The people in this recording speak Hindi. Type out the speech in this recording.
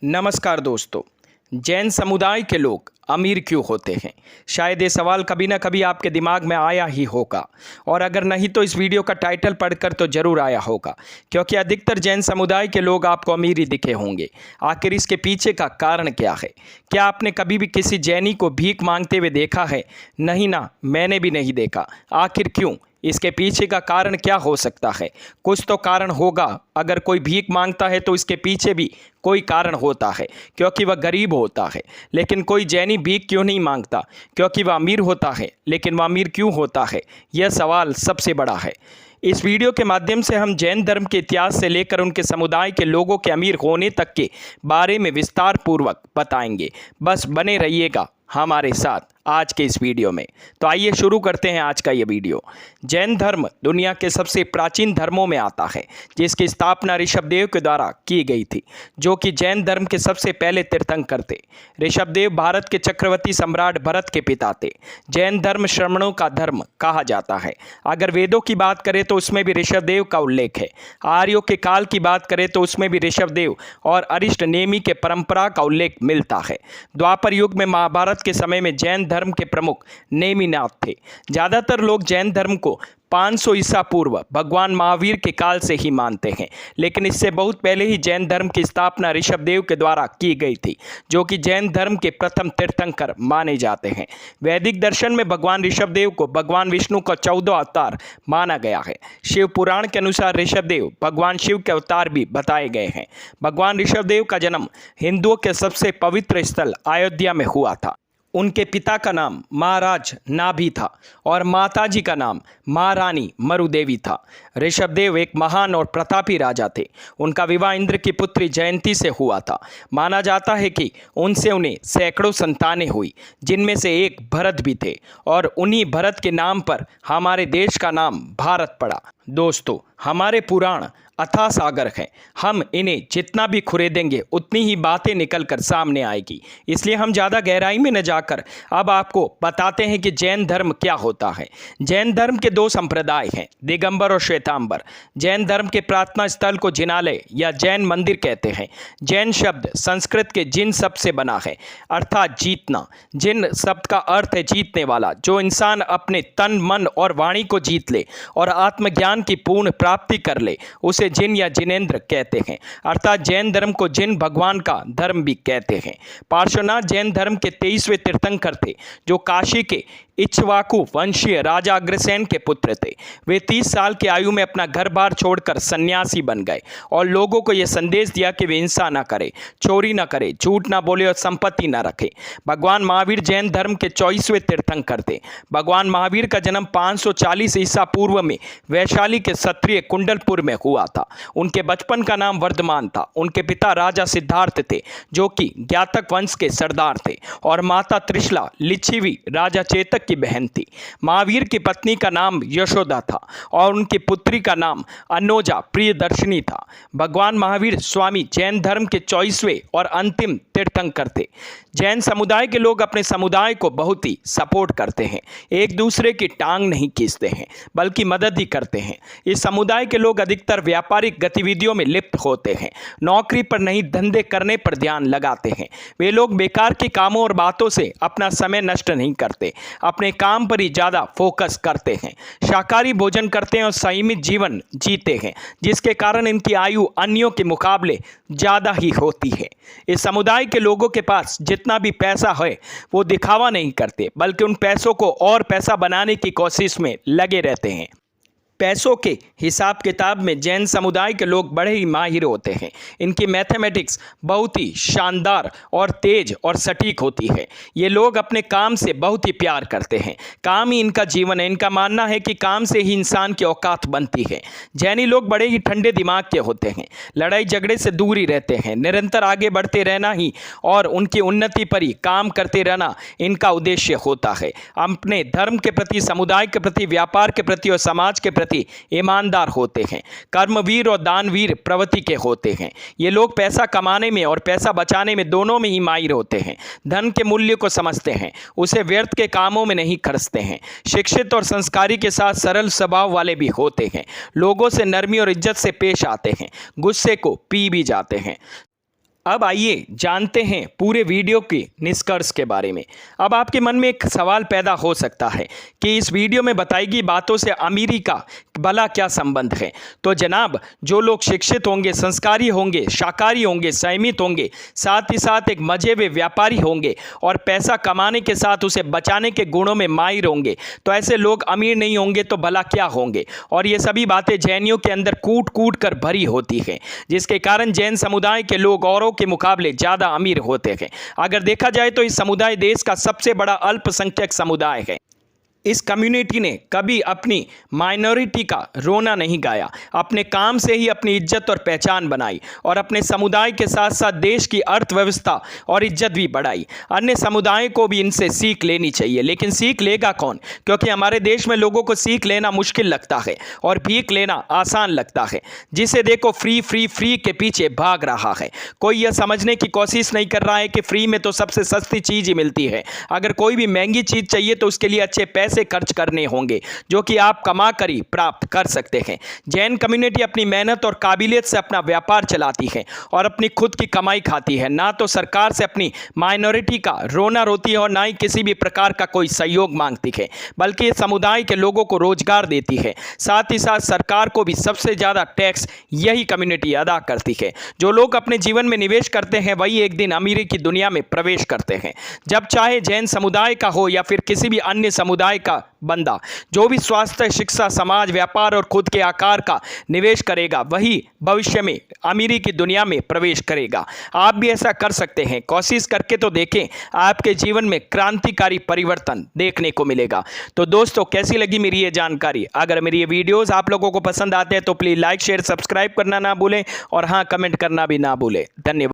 नमस्कार दोस्तों। जैन समुदाय के लोग अमीर क्यों होते हैं? शायद ये सवाल कभी ना कभी आपके दिमाग में आया ही होगा, और अगर नहीं तो इस वीडियो का टाइटल पढ़कर तो ज़रूर आया होगा, क्योंकि अधिकतर जैन समुदाय के लोग आपको अमीर ही दिखे होंगे। आखिर इसके पीछे का कारण क्या है? क्या आपने कभी भी किसी जैनी को भीख मांगते हुए देखा है? नहीं ना, मैंने भी नहीं देखा। आखिर क्यों? इसके पीछे का कारण क्या हो सकता है? कुछ तो कारण होगा। अगर कोई भीख मांगता है तो इसके पीछे भी कोई कारण होता है, क्योंकि वह गरीब होता है। लेकिन कोई जैनी भीख क्यों नहीं मांगता? क्योंकि वह अमीर होता है। लेकिन वह अमीर क्यों होता है? यह सवाल सबसे बड़ा है। इस वीडियो के माध्यम से हम जैन धर्म के इतिहास से लेकर उनके समुदाय के लोगों के अमीर होने तक के बारे में विस्तार पूर्वक बताएंगे। बस बने रहिएगा हमारे साथ आज के इस वीडियो में। तो आइए शुरू करते हैं आज का ये वीडियो। जैन धर्म दुनिया के सबसे प्राचीन धर्मों में आता है, जिसकी स्थापना ऋषभदेव के द्वारा की गई थी, जो कि जैन धर्म के सबसे पहले तीर्थंकर थे। ऋषभदेव भारत के चक्रवर्ती सम्राट भरत के पिता थे। जैन धर्म श्रमणों का धर्म कहा जाता है। अगर वेदों की बात करें तो उसमें भी ऋषभदेव का उल्लेख है। आर्यों के काल की बात करें तो उसमें भी ऋषभदेव और अरिष्ट नेमि के परंपरा का उल्लेख मिलता है। द्वापर युग में महाभारत के समय में जैन धर्म के प्रमुख नेमिनाथ थे। ज़्यादातर लोग जैन धर्म को 500 ईसा पूर्व भगवान महावीर के काल से ही मानते हैं, लेकिन इससे बहुत पहले ही जैन धर्म की स्थापना ऋषभदेव के द्वारा की गई थी, जो कि जैन धर्म के प्रथम तीर्थंकर माने जाते हैं। वैदिक दर्शन में भगवान ऋषभदेव को भगवान विष्णु का 14 अवतार माना गया है। शिव पुराण के अनुसार ऋषभदेव भगवान शिव के अवतार भी बताए गए हैं। भगवान ऋषभदेव का जन्म हिंदुओं के सबसे पवित्र स्थल अयोध्या में हुआ था। उनके पिता का नाम महाराज नाभि था और माताजी का नाम महारानी मरुदेवी था। ऋषभदेव एक महान और प्रतापी राजा थे। उनका विवाह इंद्र की पुत्री जयंती से हुआ था। माना जाता है कि उनसे उन्हें सैकड़ों संतानें हुई, जिनमें से एक भरत भी थे, और उन्हीं भरत के नाम पर हमारे देश का नाम भारत पड़ा। दोस्तों, हमारे पुराण अथाह सागर है। हम इन्हें जितना भी खुरेदेंगे उतनी ही बातें निकल कर सामने आएगी। इसलिए हम ज़्यादा गहराई में न जाकर अब आपको बताते हैं कि जैन धर्म क्या होता है। जैन धर्म के 2 संप्रदाय हैं, दिगंबर और श्वेतांबर। जैन धर्म के प्रार्थना स्थल को जिनालय या जैन मंदिर कहते हैं। जैन शब्द संस्कृत के जिन शब्द से बना है, अर्थात जीतना। जिन शब्द का अर्थ है जीतने वाला। जो इंसान अपने तन, मन और वाणी को जीत ले और आत्मज्ञान की पूर्ण प्राप्ति कर ले, उसे जिन या जिनेंद्र कहते हैं। अर्थात जैन धर्म को जिन भगवान का धर्म भी कहते हैं। पार्श्वनाथ जैन धर्म के 23वें तीर्थंकर थे, जो काशी के इक्ष्वाकु वंशीय राजा अग्रसेन के पुत्र थे। वे 30 साल की आयु में अपना घर बार छोड़कर सन्यासी बन गए और लोगों को यह संदेश दिया कि वे हिंसा न करें, चोरी न करें, झूठ न बोले और संपत्ति न रखें। भगवान महावीर जैन धर्म के 24वें तीर्थंकर थे। भगवान महावीर का जन्म 540 ईसा पूर्व में वैशाली के क्षत्रिय कुंडलपुर में हुआ था। उनके बचपन का नाम वर्धमान था। उनके पिता राजा सिद्धार्थ थे, जो कि ज्ञातक वंश के सरदार थे, और माता त्रिशला लिच्छिवी राजा चेतक की बहन थी। महावीर की पत्नी का नाम यशोदा था और उनकी पुत्री का नाम अनोजा प्रियदर्शिनी था। भगवान महावीर स्वामी जैन धर्म के 24वें और अंतिम तीर्थंकर थे। जैन समुदाय के लोग अपने समुदाय को बहुत ही सपोर्ट करते हैं। एक दूसरे की टांग नहीं खींचते हैं, बल्कि मदद ही करते हैं। इस समुदाय के लोग अधिकतर व्यापारिक गतिविधियों में लिप्त होते हैं। नौकरी पर नहीं, धंधे करने पर ध्यान लगाते हैं। वे लोग बेकार के कामों और बातों से अपना समय नष्ट नहीं करते, अपने काम पर ही ज़्यादा फोकस करते हैं। शाकाहारी भोजन करते हैं और संयमित जीवन जीते हैं, जिसके कारण इनकी आयु अन्यों के मुकाबले ज़्यादा ही होती है। इस समुदाय के लोगों के पास जितना भी पैसा है, वो दिखावा नहीं करते, बल्कि उन पैसों को और पैसा बनाने की कोशिश में लगे रहते हैं। पैसों के हिसाब किताब में जैन समुदाय के लोग बड़े ही माहिर होते हैं। इनकी मैथमेटिक्स बहुत ही शानदार और तेज और सटीक होती है। ये लोग अपने काम से बहुत ही प्यार करते हैं। काम ही इनका जीवन है। इनका मानना है कि काम से ही इंसान की औकात बनती है। जैनी लोग बड़े ही ठंडे दिमाग के होते हैं। लड़ाई झगड़े से दूर ही रहते हैं। निरंतर आगे बढ़ते रहना ही और उनकी उन्नति पर ही काम करते रहना इनका उद्देश्य होता है। अपने धर्म के प्रति, समुदाय के प्रति, व्यापार के प्रति और समाज के प्रति ईमानदार होते हैं। कर्मवीर और दानवीर प्रवृत्ति के होते हैं। ये लोग पैसा कमाने में और पैसा बचाने में दोनों में ही माहिर होते हैं। धन के मूल्य को समझते हैं, उसे व्यर्थ के कामों में नहीं खर्चते हैं। शिक्षित और संस्कारी के साथ सरल स्वभाव वाले भी होते हैं। लोगों से नरमी और इज्जत से पेश आते हैं। गुस्से को पी भी जाते हैं। अब आइए जानते हैं पूरे वीडियो के निष्कर्ष के बारे में। अब आपके मन में एक सवाल पैदा हो सकता है कि इस वीडियो में बताई गई बातों से अमीरी का भला क्या संबंध है। तो जनाब, जो लोग शिक्षित होंगे, संस्कारी होंगे, शाकाहारी होंगे, संयमित होंगे, साथ ही साथ एक मजे वे व्यापारी होंगे और पैसा कमाने के साथ उसे बचाने के गुणों में माहिर होंगे, तो ऐसे लोग अमीर नहीं होंगे तो भला क्या होंगे। और ये सभी बातें जैनियों के अंदर कूट कूट कर भरी होती हैं, जिसके कारण जैन समुदाय के लोग औरों के मुकाबले ज़्यादा अमीर होते हैं। अगर देखा जाए तो इस समुदाय देश का सबसे बड़ा अल्पसंख्यक समुदाय है। इस कम्युनिटी ने कभी अपनी माइनॉरिटी का रोना नहीं गाया, अपने काम से ही अपनी इज्जत और पहचान बनाई और अपने समुदाय के साथ साथ देश की अर्थव्यवस्था और इज्जत भी बढ़ाई। अन्य समुदायों को भी इनसे सीख लेनी चाहिए, लेकिन सीख लेगा कौन? क्योंकि हमारे देश में लोगों को सीख लेना मुश्किल लगता है और भीख लेना आसान लगता है। जिसे देखो फ्री फ्री फ्री के पीछे भाग रहा है। कोई यह समझने की कोशिश नहीं कर रहा है कि फ्री में तो सबसे सस्ती चीज़ ही मिलती है। अगर कोई भी महंगी चीज़ चाहिए तो उसके लिए अच्छे पैसे खर्च करने होंगे, जो कि आप कमा कर ही प्राप्त कर सकते हैं। जैन कम्युनिटी अपनी मेहनत और काबिलियत से अपना व्यापार चलाती है और अपनी खुद की कमाई खाती है। ना तो सरकार से अपनी माइनॉरिटी का रोना रोती है और ना ही किसी भी प्रकार का कोई सहयोग मांगती है, बल्कि समुदाय के लोगों को रोजगार देती है। साथ ही साथ सरकार को भी सबसे ज़्यादा टैक्स यही कम्युनिटी अदा करती है। जो लोग अपने जीवन में निवेश करते हैं वही एक दिन अमीरी की दुनिया में प्रवेश करते हैं। जब चाहे जैन समुदाय का हो या फिर किसी भी अन्य समुदाय का बंदा, जो भी स्वास्थ्य, शिक्षा, समाज, व्यापार और खुद के आकार का निवेश करेगा वही भविष्य में अमीरी की दुनिया में प्रवेश करेगा। आप भी ऐसा कर सकते हैं। कोशिश करके तो देखें, आपके जीवन में क्रांतिकारी परिवर्तन देखने को मिलेगा। तो दोस्तों, कैसी लगी मेरी ये जानकारी? अगर मेरी ये वीडियोस आप लोगों को पसंद आते हैं तो प्लीज़ लाइक, शेयर, सब्सक्राइब करना ना भूलें और हाँ, कमेंट करना भी ना भूलें। धन्यवाद।